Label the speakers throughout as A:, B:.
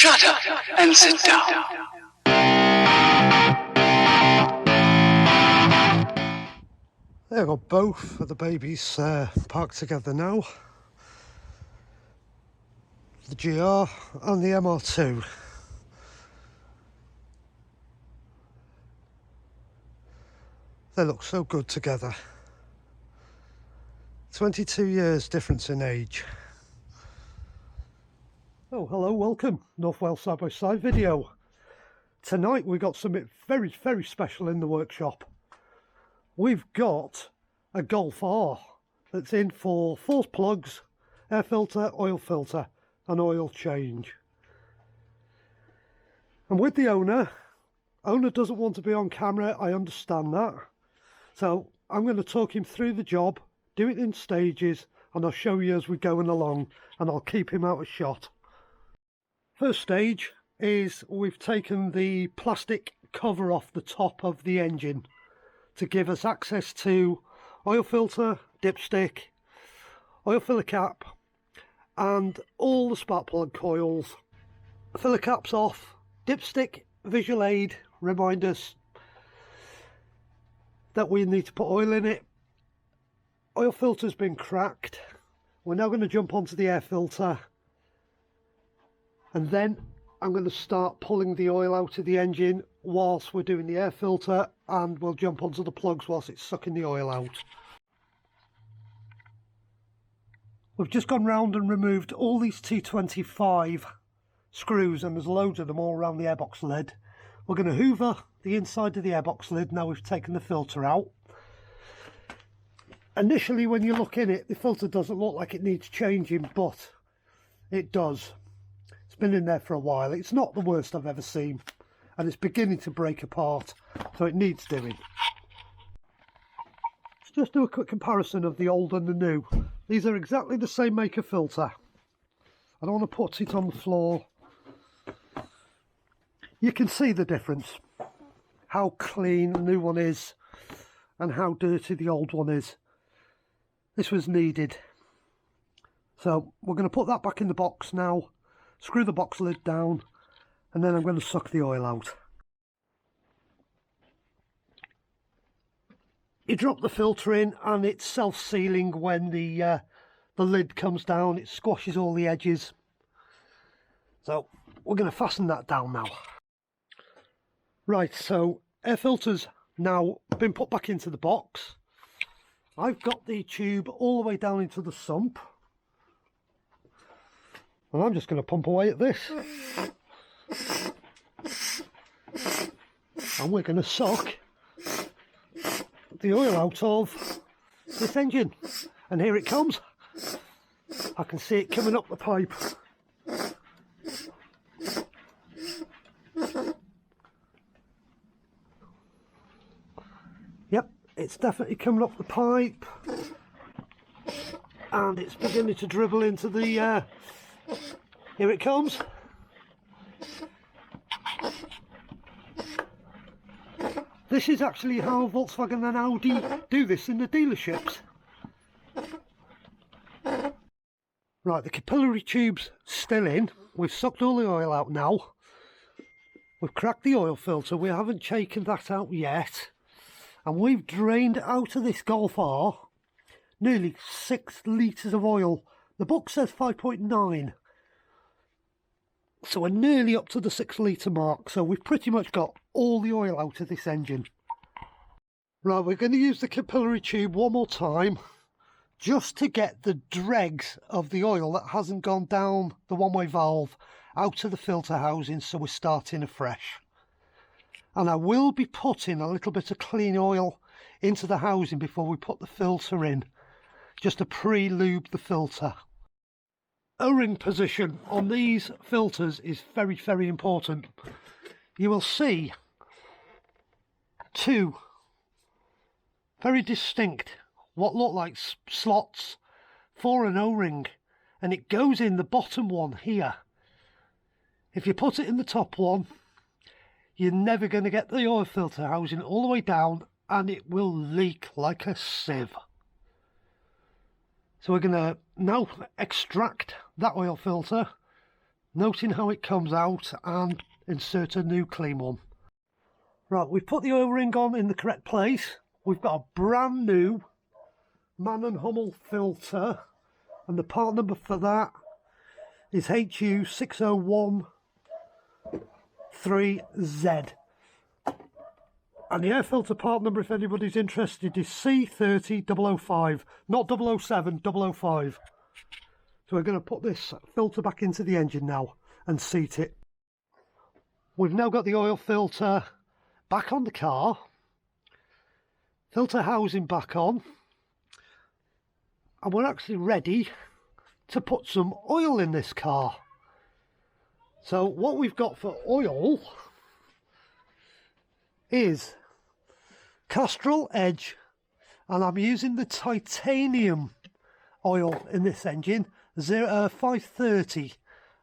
A: Shut up and sit down.
B: There, got both of the babies parked together now. The GR and the MR2. They look so good together. 22 years difference in age. Oh, hello, welcome. North Wales side by side video. Tonight we got something very, very special in the workshop. We've got a Golf R that's in for force plugs, air filter, oil filter and oil change. And with the owner doesn't want to be on camera, I understand that. So I'm going to talk him through the job, do it in stages, and I'll show you as we're going along, and I'll keep him out of shot. First stage is we've taken the plastic cover off the top of the engine to give us access to oil filter, dipstick, oil filler cap and all the spark plug coils. Filler caps off, dipstick, visual aid, remind us that we need to put oil in it. Oil filter's been cracked. We're now going to jump onto the air filter, and then I'm going to start pulling the oil out of the engine whilst we're doing the air filter, and we'll jump onto the plugs whilst it's sucking the oil out. We've just gone round and removed all these T25 screws, and there's loads of them all around the airbox lid. We're going to hoover the inside of the airbox lid now we've taken the filter out. Initially when you look in it, the filter doesn't look like it needs changing, but it does. It's been in there for a while. It's not the worst I've ever seen, and it's beginning to break apart, so it needs doing. Let's just do a quick comparison of the old and the new. These are exactly the same make of filter. I don't want to put it on the floor. You can see the difference, how clean the new one is and how dirty the old one is. This was needed. So we're going to put that back in the box now, screw the box lid down, and then I'm going to suck the oil out. You drop the filter in and it's self-sealing when the lid comes down. It squashes all the edges. So we're going to fasten that down now. Right, so air filter's now been put back into the box. I've got the tube all the way down into the sump, and I'm just going to pump away at this, and we're going to suck the oil out of this engine. And here it comes. I can see it coming up the pipe. Yep, it's definitely coming up the pipe, and it's beginning to dribble into the here it comes. This is actually how Volkswagen and Audi do this in the dealerships. Right, the capillary tube's still in. We've sucked all the oil out now. We've cracked the oil filter. We haven't shaken that out yet. And we've drained out of this Golf R nearly 6 litres of oil. The book says 5.9. So we're nearly up to the 6 litre mark. So we've pretty much got all the oil out of this engine. Right, we're going to use the capillary tube one more time, just to get the dregs of the oil that hasn't gone down the one-way valve out of the filter housing, so we're starting afresh. And I will be putting a little bit of clean oil into the housing before we put the filter in, just to pre-lube the filter. O-ring position on these filters is very, very important. You will see 2 very distinct, what look like slots for an O-ring, and it goes in the bottom one here. If you put it in the top one, you're never going to get the oil filter housing all the way down, and it will leak like a sieve. So we're going to now extract that oil filter, noting how it comes out and insert a new clean one. Right, we've put the oil ring on in the correct place. We've got a brand new Mann & Hummel filter, and the part number for that is HU6013Z. And the air filter part number, if anybody's interested, is C30005, not 007, 005. So we're going to put this filter back into the engine now and seat it. We've now got the oil filter back on the car, filter housing back on, and we're actually ready to put some oil in this car. So what we've got for oil is Castrol Edge, and I'm using the titanium oil in this engine, 530,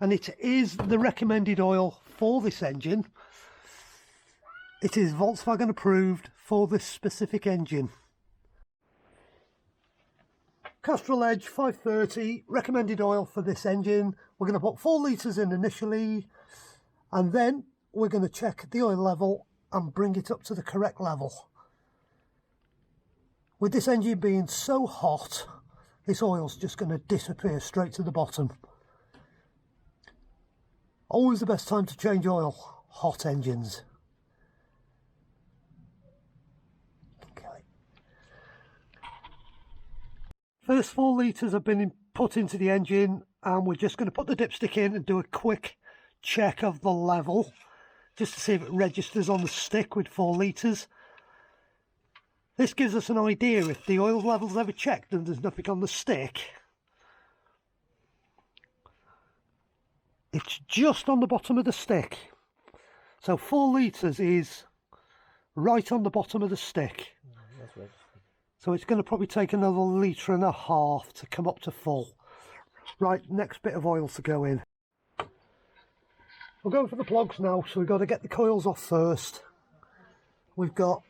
B: and it is the recommended oil for this engine. It is Volkswagen approved for this specific engine. Castrol Edge 530, recommended oil for this engine. We're going to put 4 litres in initially, and then we're going to check the oil level and bring it up to the correct level. With this engine being so hot, this oil's just going to disappear straight to the bottom. Always the best time to change oil, hot engines. Okay. First 4 litres have been put into the engine, and we're just going to put the dipstick in and do a quick check of the level, just to see if it registers on the stick with 4 litres. This gives us an idea if the oil level's ever checked and there's nothing on the stick. It's just on the bottom of the stick. So 4 litres is right on the bottom of the stick.
C: That's right.
B: So it's going to probably take another 1.5 litres to come up to full. Right, next bit of oil to go in. We're going for the plugs now, so we've got to get the coils off first. We've got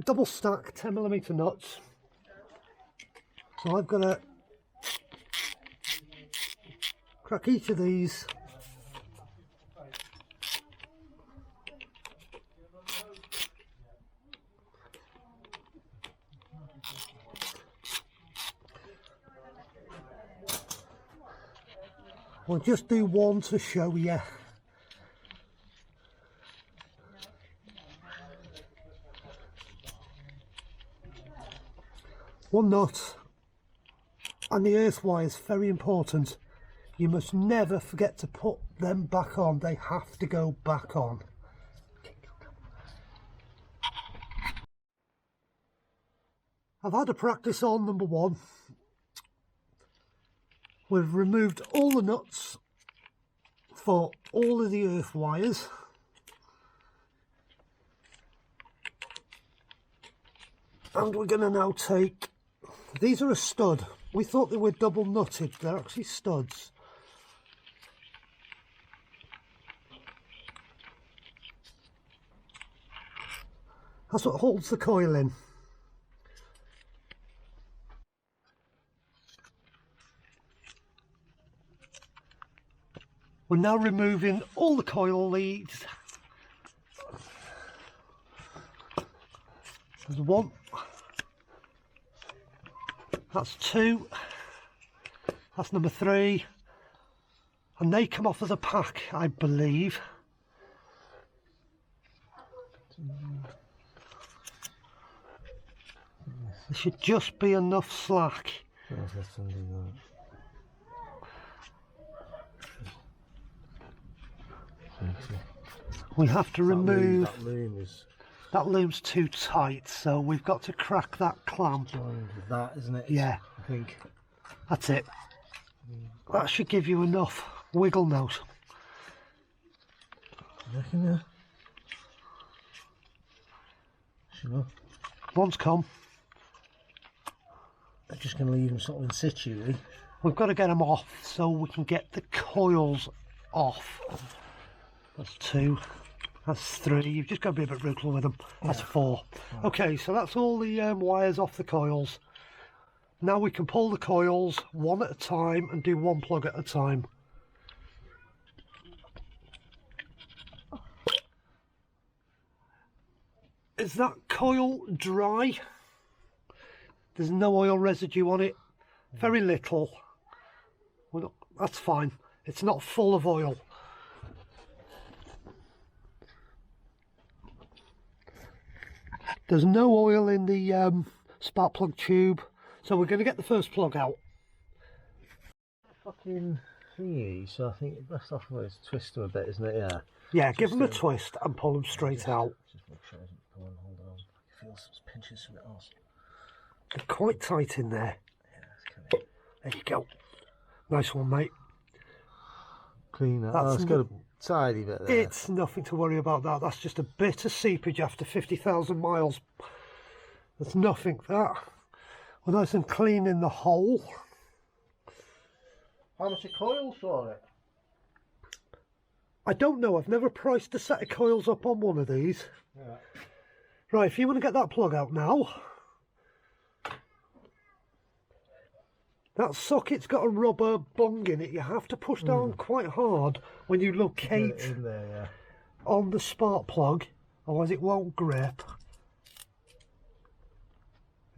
B: double stack 10mm nuts. So I've got to crack each of these. We'll just do one to show you. One nut, and the earth wires, very important. You must never forget to put them back on. They have to go back on. I've had a practice on number 1. We've removed all the nuts for all of the earth wires. And we're going to now take, these are a stud. We thought they were double nutted, they're actually studs. That's what holds the coil in. We're now removing all the coil leads. There's 1. That's 2. That's number 3. And they come off as a pack, I believe. There should just be enough slack. We have to remove that loom's too tight, so we've got to crack that clamp.
C: That, isn't it?
B: Yeah,
C: I think
B: that's it. That should give you enough wiggle note.
C: You reckon, yeah? Sure.
B: One's come.
C: I'm just going to leave them sort of in situ, really.
B: We've got to get them off so we can get the coils off. That's 2. That's 3. You've just got to be a bit brutal with them. That's 4. Okay, so that's all the wires off the coils. Now we can pull the coils one at a time and do one plug at a time. is that coil dry? There's no oil residue on it, very little. Well, that's fine, it's not full of oil. There's no oil in the spark plug tube, so we're going to get the first plug out.
C: Fucking thingy, so I think best off is twist them a bit, isn't it? Yeah.
B: Yeah, give them a twist and pull them straight out.
C: Just make sure it isn't pulling. Hold on. I feel it's pinching something else.
B: They're quite tight in there.
C: Yeah, it's coming.
B: There you go. Nice one, mate.
C: Clean that.
B: That's
C: It's got a tidy bit there.
B: It's nothing to worry about that. That's just a bit of seepage after 50,000 miles. There's nothing that. We're nice and clean in the hole.
C: How much are coils for it?
B: I don't know. I've never priced a set of coils up on one of these.
C: Yeah.
B: Right, if you want to get that plug out now. That socket's got a rubber bung in it. You have to push down quite hard when you locate
C: Get it in there, yeah.
B: on the spark plug, otherwise it won't grip.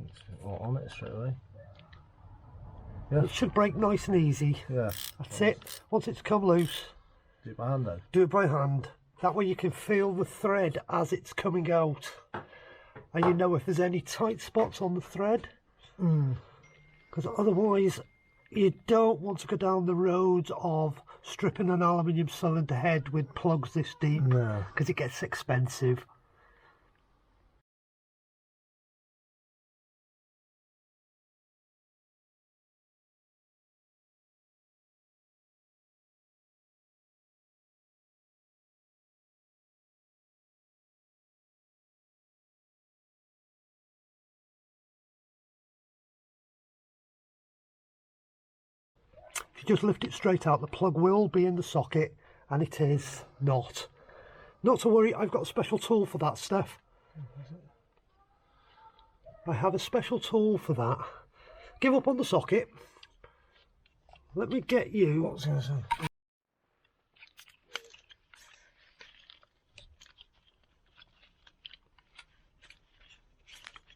C: It's on it straight away. Yeah.
B: It should break nice and easy.
C: Yeah.
B: That's it. Once it's come loose,
C: Do it by hand then.
B: do it by hand. That way you can feel the thread as it's coming out. And you know if there's any tight spots on the thread. Because otherwise you don't want to go down the road of stripping an aluminium cylinder head with plugs this deep.
C: No.
B: Because it gets expensive. If you just lift it straight out, the plug will be in the socket, and it is not. Not to worry, I've got a special tool for that, Steph. I have a special tool for that. Give up on the socket. Let me get you.
C: What was I going to say?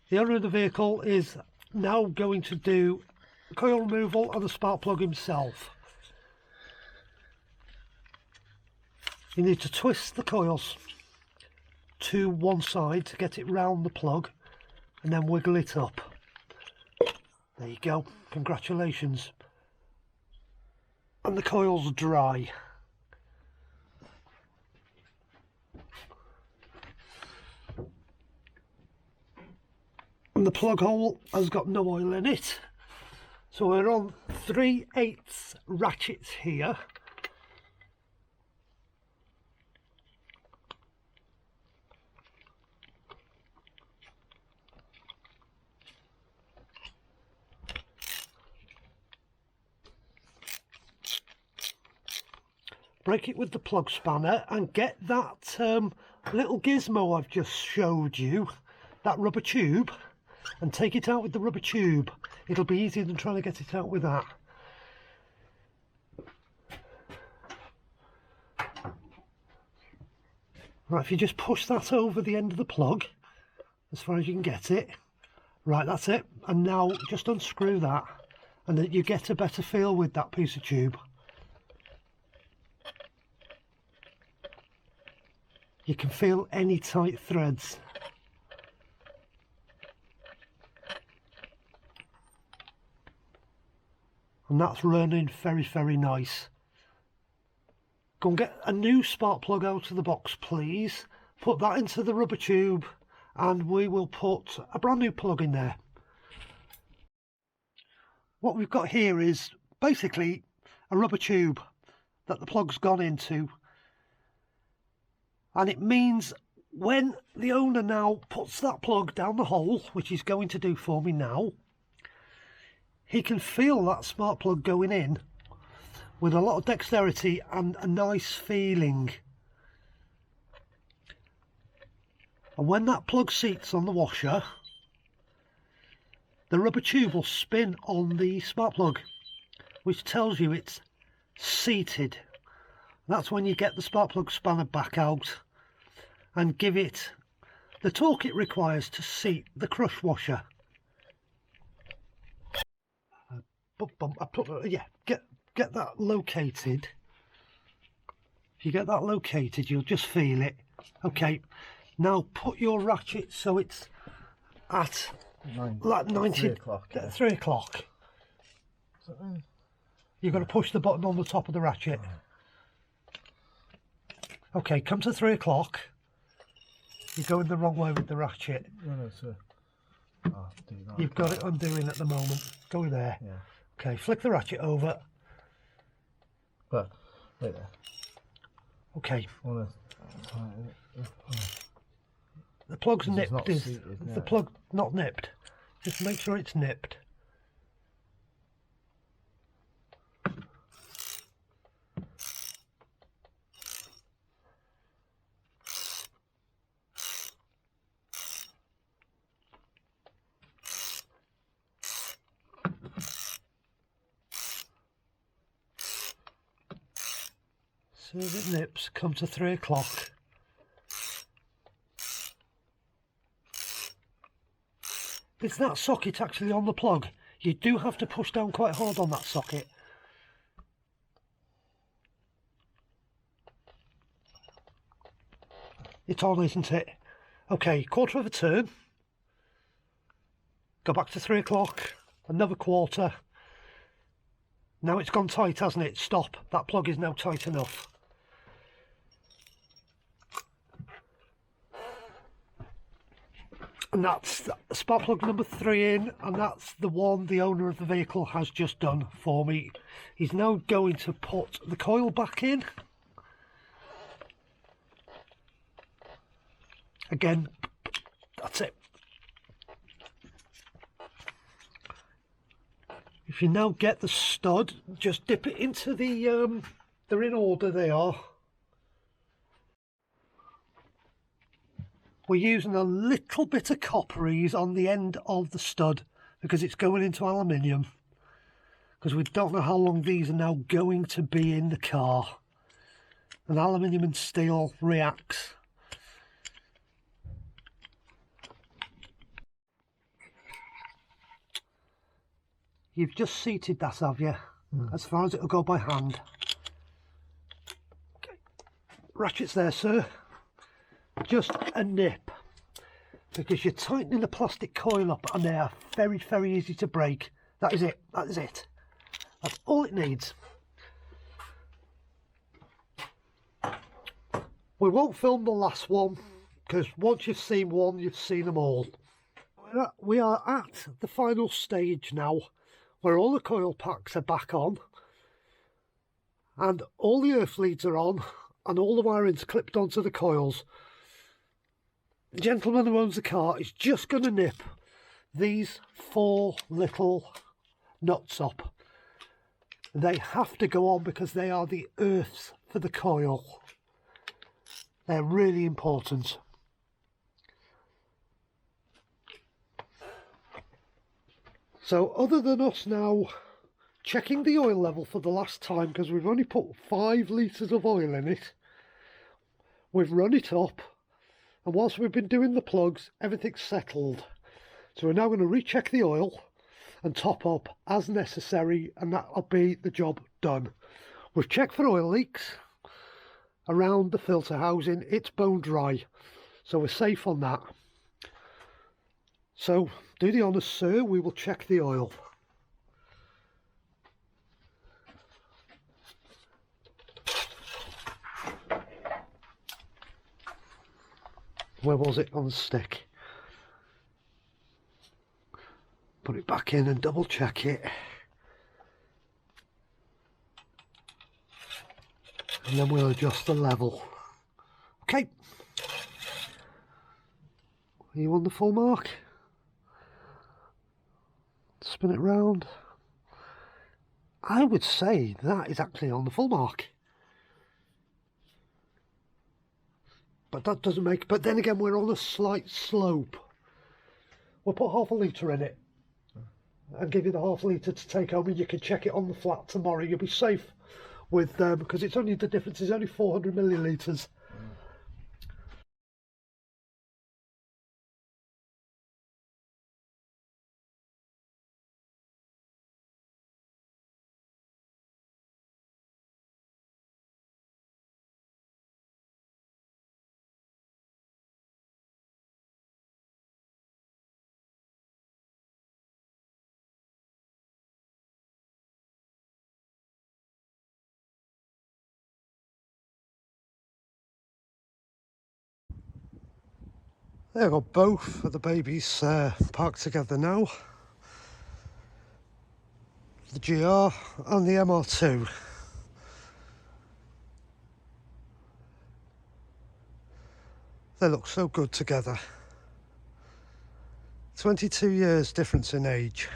B: The owner of the vehicle is now going to do coil removal on the spark plug himself. You need to twist the coils to one side to get it round the plug and then wiggle it up. There you go, congratulations. And the coil's dry. And the plug hole has got no oil in it. So we're on 3/8 ratchets here. Break it with the plug spanner and get that little gizmo I've just showed you, that rubber tube, and take it out with the rubber tube. It'll be easier than trying to get it out with that. Right, if you just push that over the end of the plug as far as you can get it. Right, that's it. And now just unscrew that and then you get a better feel with that piece of tube. You can feel any tight threads. And that's running very, very nice. Go and get a new spark plug out of the box, please. Put that into the rubber tube and we will put a brand new plug in there. What we've got here is basically a rubber tube that the plug's gone into. And it means when the owner now puts that plug down the hole, which he's going to do for me now, he can feel that spark plug going in with a lot of dexterity and a nice feeling. And when that plug seats on the washer, the rubber tube will spin on the spark plug, which tells you it's seated. That's when you get the spark plug spanner back out and give it the torque it requires to seat the crush washer. Yeah, get that located. If you get that located, you'll just feel it. Okay, now put your ratchet so it's at like 90,
C: 3 o'clock. Yeah.
B: 3 o'clock. You've got to push the button on the top of the ratchet. Okay, come to 3 o'clock. You're going the wrong way with the ratchet.
C: No, sir. Oh,
B: You've got it undoing at the moment. Go there.
C: Yeah.
B: Okay, flick the ratchet over.
C: But, wait there.
B: Okay.
C: Oh.
B: The plug's
C: This is
B: nipped.
C: not
B: Is
C: seated,
B: the
C: no.
B: plug not nipped? Just make sure it's nipped. As soon as it nips, come to 3 o'clock. Is that socket actually on the plug? You do have to push down quite hard on that socket. It's on, isn't it? Okay, quarter of a turn. Go back to 3 o'clock. Another quarter. Now it's gone tight, hasn't it? Stop. That plug is now tight enough. And that's spark plug number 3 in, and that's the one the owner of the vehicle has just done for me. He's now going to put the coil back in. Again, that's it. If you now get the stud, just dip it into the, they're in order, they are. We're using a little bit of copperies on the end of the stud because it's going into aluminium, because we don't know how long these are now going to be in the car, and aluminium and steel reacts. You've just seated that, have you? As far as it'll go by hand. Okay. Ratchet's there, sir. Just a nip, because you're tightening the plastic coil up and they are very, very easy to break. That is it. That is it. That's all it needs. We won't film the last one, because once you've seen one, you've seen them all. We are at the final stage now, where all the coil packs are back on, and all the earth leads are on, and all the wiring's clipped onto the coils. The gentleman who owns the car is just going to nip these 4 little nuts up. They have to go on because they are the earths for the coil. They're really important. So other than us now checking the oil level for the last time, because we've only put 5 litres of oil in it, we've run it up, and whilst we've been doing the plugs, everything's settled. So we're now going to recheck the oil and top up as necessary, and that'll be the job done. We've checked for oil leaks around the filter housing. It's bone dry, so we're safe on that. So do the honours, sir, we will check the oil. Where was it on the stick? Put it back in and double check it. And then we'll adjust the level. Okay. Are you on the full mark? Spin it round. I would say that is actually on the full mark. But that doesn't make, but then again we're on a slight slope. We'll put half a litre in it and give you the half litre to take home, and you can check it on the flat tomorrow. You'll be safe with them, because it's only, the difference is only 400 millilitres. There, I've got both of the babies parked together now. The GR and the MR2. They look so good together. 22 years difference in age.